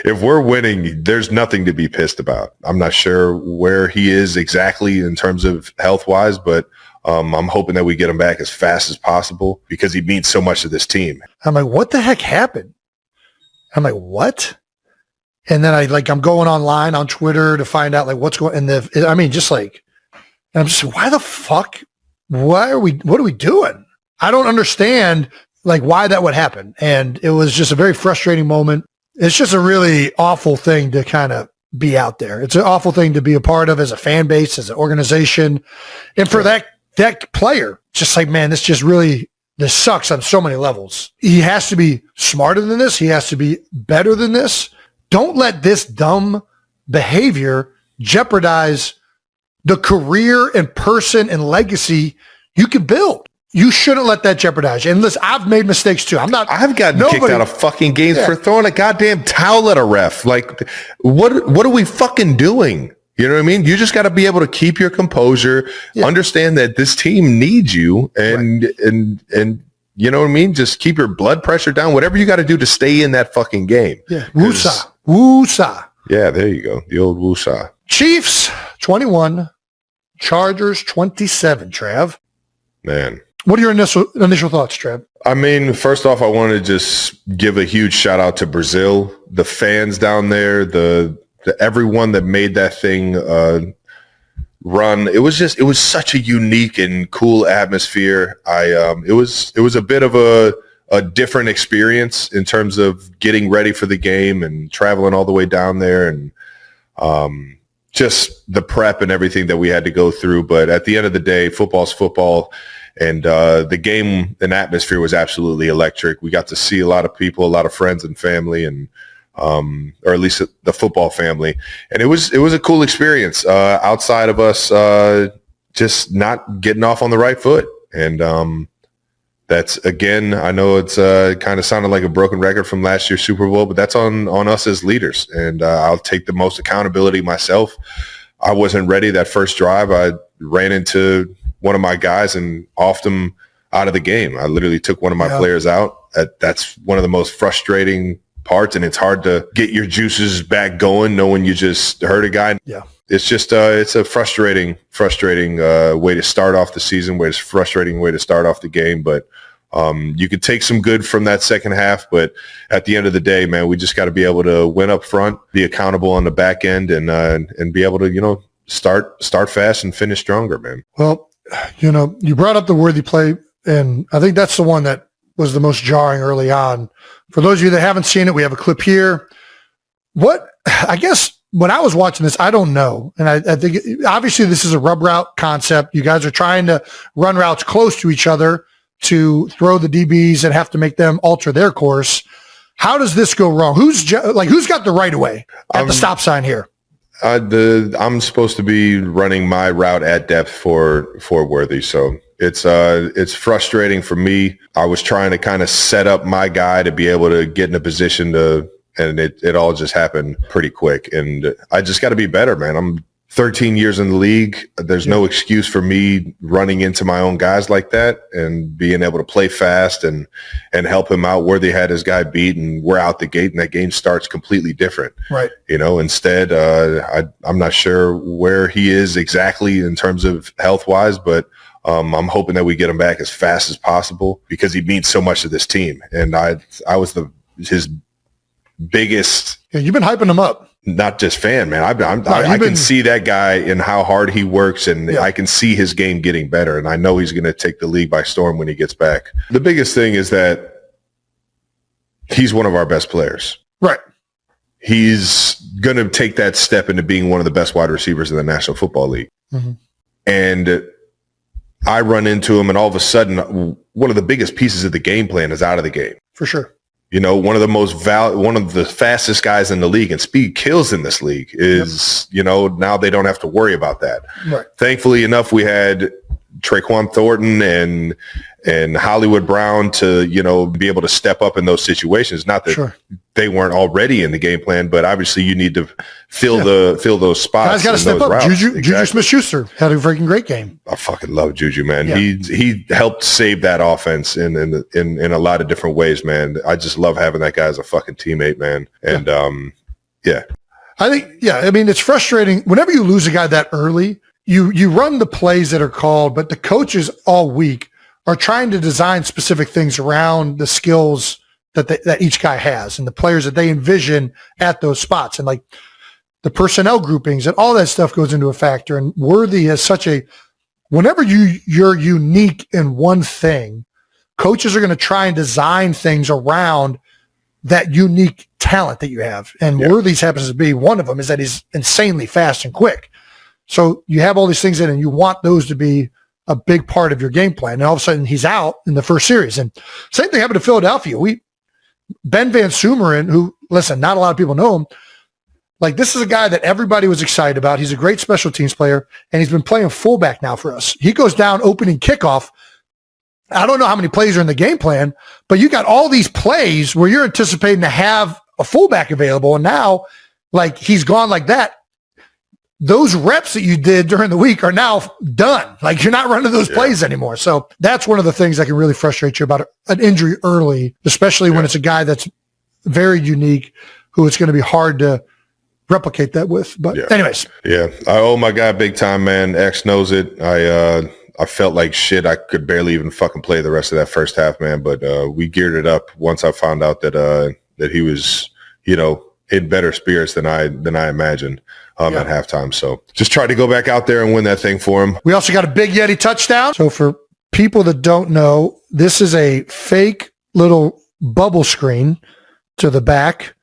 if we're winning, there's nothing to be pissed about. I'm not sure where he is exactly in terms of health-wise, but I'm hoping that we get him back as fast as possible because he means so much to this team. I'm like, what the heck happened? I'm like, what? And then I'm going online on Twitter to find out like what's going. And I'm just why the fuck? What are we doing? I don't understand like why that would happen. And it was just a very frustrating moment. It's just a really awful thing to kind of be out there. It's an awful thing to be a part of as a fan base, as an organization. And for that player, just like, man, this sucks on so many levels. He has to be smarter than this. He has to be better than this. Don't let this dumb behavior jeopardize the career and person and legacy you can build. You shouldn't let that jeopardize you. And listen, I've made mistakes too. I've gotten kicked out of fucking games for throwing a goddamn towel at a ref. Like, what are we fucking doing? You know what I mean? You just got to be able to keep your composure, understand that this team needs you, and you know what I mean? Just keep your blood pressure down, whatever you got to do to stay in that fucking game. Yeah. Woosah. Yeah, there you go. The old woosah. Chiefs 21, Chargers 27, Trav. Man. What are your initial thoughts, Trav? I mean, first off, I want to just give a huge shout out to Brazil, the fans down there, the everyone that made that thing run. It was such a unique and cool atmosphere. It was a bit of a different experience in terms of getting ready for the game and traveling all the way down there and just the prep and everything that we had to go through. But at the end of the day, football's football. And the game and atmosphere was absolutely electric. We got to see a lot of people, a lot of friends and family, and or at least the football family. And it was a cool experience outside of us just not getting off on the right foot. And that's, again, I know it's kind of sounded like a broken record from last year's Super Bowl, but that's on us as leaders. And I'll take the most accountability myself. I wasn't ready that first drive. I ran into one of my guys and offed him out of the game. I literally took one of my players out. That's one of the most frustrating parts, and it's hard to get your juices back going knowing you just hurt a guy. Yeah. It's just it's a frustrating way to start off the season, frustrating way to start off the game. But you could take some good from that second half, but at the end of the day, man, we just got to be able to win up front, be accountable on the back end, and be able to, start fast and finish stronger, man. Well, you brought up the Worthy play, and I think that's the one that was the most jarring early on. For those of you that haven't seen it, we have a clip here. I guess when I was watching this, I don't know. And I think obviously this is a rub route concept. You guys are trying to run routes close to each other to throw the DBs and have to make them alter their course. How does this go wrong? Who's got the right of way at the stop sign here? I'm supposed to be running my route at depth for Worthy, so it's frustrating for me. I was trying to kind of set up my guy to be able to get in a position and it all just happened pretty quick. And I just got to be better, man. I'm 13 years in the league. There's no excuse for me running into my own guys like that and being able to play fast and help him out. Worthy had his guy beat, and we're out the gate, and that game starts completely different. Right. Instead, I'm not sure where he is exactly in terms of health-wise, but I'm hoping that we get him back as fast as possible because he means so much to this team. And I was his biggest. Yeah, you've been hyping him up. Not just fan, man. I can see that guy and how hard he works, and I can see his game getting better. And I know he's going to take the league by storm when he gets back. The biggest thing is that he's one of our best players. Right. He's going to take that step into being one of the best wide receivers in the National Football League. Mm-hmm. And I run into him, and all of a sudden, one of the biggest pieces of the game plan is out of the game. For sure. One of the fastest guys in the league, and speed kills in this league is, now they don't have to worry about that. Right. Thankfully enough, we had Traquan Thornton and Hollywood Brown to, be able to step up in those situations. Not that they weren't already in the game plan, but obviously you need to fill those spots. Guys got to step up. Juju Smith-Schuster had a freaking great game. I fucking love Juju, man. Yeah. He helped save that offense in a lot of different ways, man. I just love having that guy as a fucking teammate, man. And Yeah. I think, I mean, it's frustrating. Whenever you lose a guy that early, you run the plays that are called, but the coaches all week are trying to design specific things around the skills that each guy has and the players that they envision at those spots. And like the personnel groupings and all that stuff goes into a factor. And Worthy has whenever you're unique in one thing, coaches are going to try and design things around that unique talent that you have. And Worthy's happens to be one of them, is that he's insanely fast and quick. So you have all these things in, and you want those to be a big part of your game plan. And all of a sudden he's out in the first series. And same thing happened to Philadelphia. Ben Van Sumeren, who, listen, not a lot of people know him. Like, this is a guy that everybody was excited about. He's a great special teams player, and he's been playing fullback now for us. He goes down opening kickoff. I don't know how many plays are in the game plan, but you got all these plays where you're anticipating to have a fullback available, and now, like, he's gone like that. Those reps that you did during the week are now done. Like, you're not running those plays anymore. So that's one of the things that can really frustrate you about an injury early, especially when it's a guy that's very unique, who it's going to be hard to replicate that with. But anyways. Yeah. I owe my guy big time, man. X knows it. I felt like shit. I could barely even fucking play the rest of that first half, man. But we geared it up once I found out that he was, in better spirits than I imagined at halftime. So just tried to go back out there and win that thing for him. We also got a Big Yeti touchdown. So for people that don't know, this is a fake little bubble screen to the back.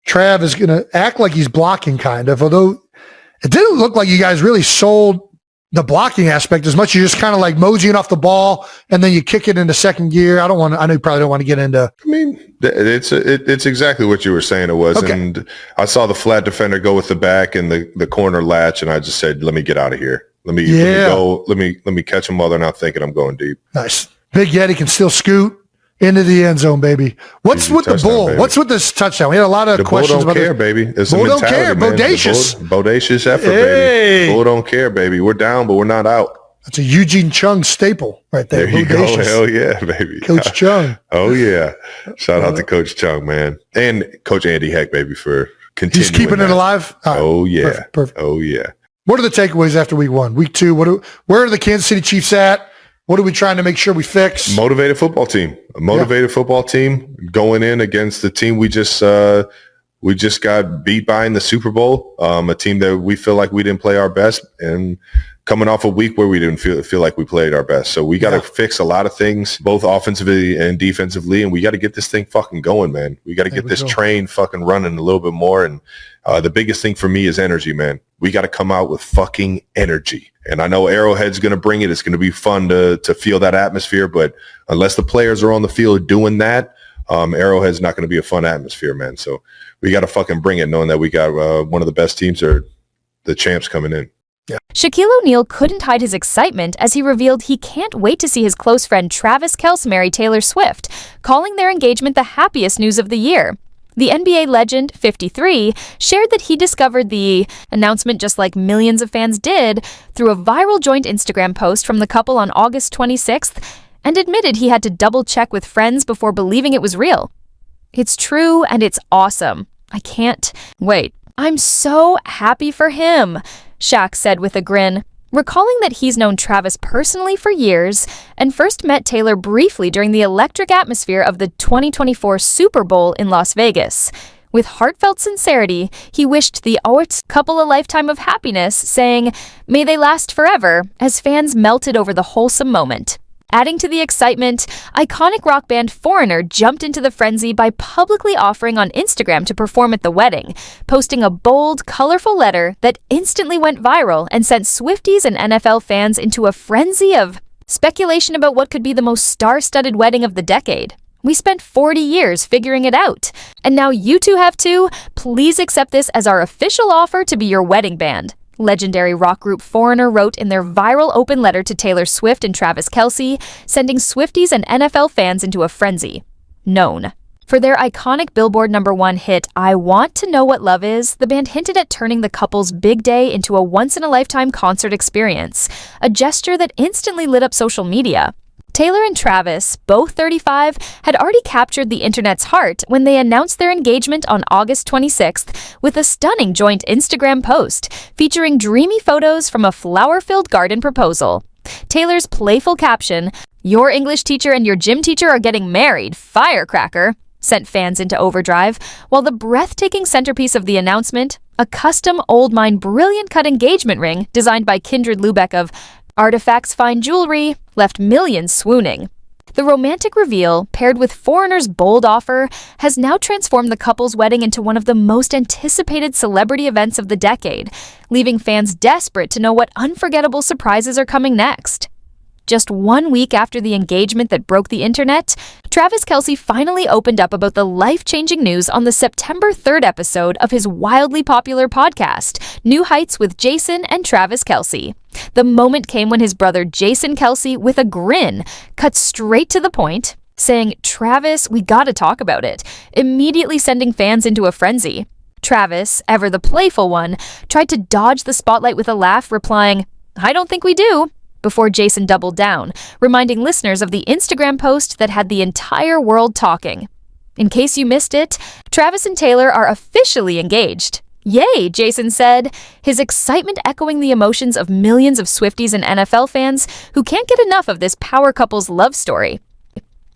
Trav is going to act like he's blocking, kind of, although it didn't look like you guys really sold the blocking aspect as much. You're just kind of like moseying off the ball, and then you kick it into second gear. I know you probably don't want to get into. I mean, it's exactly what you were saying it was. Okay. And I saw the flat defender go with the back and the corner latch, and I just said, let me get out of here. Let me go. Let me catch them while they're not thinking I'm going deep. Nice. Big Yeti can still scoot into the end zone, baby. What's with the bull? Baby. What's with this touchdown? We had a lot of questions about the bull. Don't care, baby. It's bull don't care. Man. Bodacious. Bodacious effort, baby. Bull don't care, baby. We're down, but we're not out. That's a Eugene Chung staple right there. There you go. Hell yeah, baby. Coach Chung. Oh, yeah. Shout out to Coach Chung, man. And Coach Andy Heck, baby, for continuing. He's keeping it alive? Right. Oh, yeah. Perfect. Oh, yeah. What are the takeaways after week one? Week two, where are the Kansas City Chiefs at? What are we trying to make sure we fix? Motivated football team. A motivated football team going in against the team we just got beat by in the Super Bowl. A team that we feel like we didn't play our best, and coming off a week where we didn't feel like we played our best. So we got to fix a lot of things, both offensively and defensively, and we got to get this thing fucking going, man. We got to get this train fucking running a little bit more. And the biggest thing for me is energy, man. We got to come out with fucking energy. And I know Arrowhead's going to bring it. It's going to be fun to feel that atmosphere. But unless the players are on the field doing that, Arrowhead's not going to be a fun atmosphere, man. So we got to fucking bring it, knowing that we got one of the best teams, or the champs, coming in. Yeah. Shaquille O'Neal couldn't hide his excitement as he revealed he can't wait to see his close friend Travis Kelce marry Taylor Swift, calling their engagement the happiest news of the year. The NBA legend, 53, shared that he discovered the announcement, just like millions of fans did, through a viral joint Instagram post from the couple on August 26th, and admitted he had to double-check with friends before believing it was real. It's true, and it's awesome. I can't wait. I'm so happy for him, Shaq said with a grin, recalling that he's known Travis personally for years and first met Taylor briefly during the electric atmosphere of the 2024 Super Bowl in Las Vegas. With heartfelt sincerity, he wished the Oets couple a lifetime of happiness, saying, "May they last forever," as fans melted over the wholesome moment. Adding to the excitement, iconic rock band Foreigner jumped into the frenzy by publicly offering on Instagram to perform at the wedding, posting a bold, colorful letter that instantly went viral and sent Swifties and NFL fans into a frenzy of speculation about what could be the most star-studded wedding of the decade. We spent 40 years figuring it out, and now you two have too. Please accept this as our official offer to be your wedding band. Legendary rock group Foreigner wrote in their viral open letter to Taylor Swift and Travis Kelce, sending Swifties and NFL fans into a frenzy. Known for their iconic Billboard #1 hit, "I Want to Know What Love Is," the band hinted at turning the couple's big day into a once-in-a-lifetime concert experience, a gesture that instantly lit up social media. Taylor and Travis, both 35, had already captured the internet's heart when they announced their engagement on August 26th with a stunning joint Instagram post featuring dreamy photos from a flower-filled garden proposal. Taylor's playful caption, "Your English teacher and your gym teacher are getting married, firecracker," sent fans into overdrive, while the breathtaking centerpiece of the announcement, a custom Old Mine brilliant cut engagement ring designed by Kindred Lubeck of Artifacts Fine Jewelry, left millions swooning. The romantic reveal, paired with Foreigner's bold offer, has now transformed the couple's wedding into one of the most anticipated celebrity events of the decade, leaving fans desperate to know what unforgettable surprises are coming next. Just 1 week after the engagement that broke the internet, Travis Kelce finally opened up about the life-changing news on the September 3rd episode of his wildly popular podcast, New Heights with Jason and Travis Kelce. The moment came when his brother Jason Kelce, with a grin, cut straight to the point, saying, "Travis, we gotta talk about it," immediately sending fans into a frenzy. Travis, ever the playful one, tried to dodge the spotlight with a laugh, replying, "I don't think we do," before Jason doubled down, reminding listeners of the Instagram post that had the entire world talking. In case you missed it, Travis and Taylor are officially engaged. "Yay," Jason said, his excitement echoing the emotions of millions of Swifties and NFL fans who can't get enough of this power couple's love story.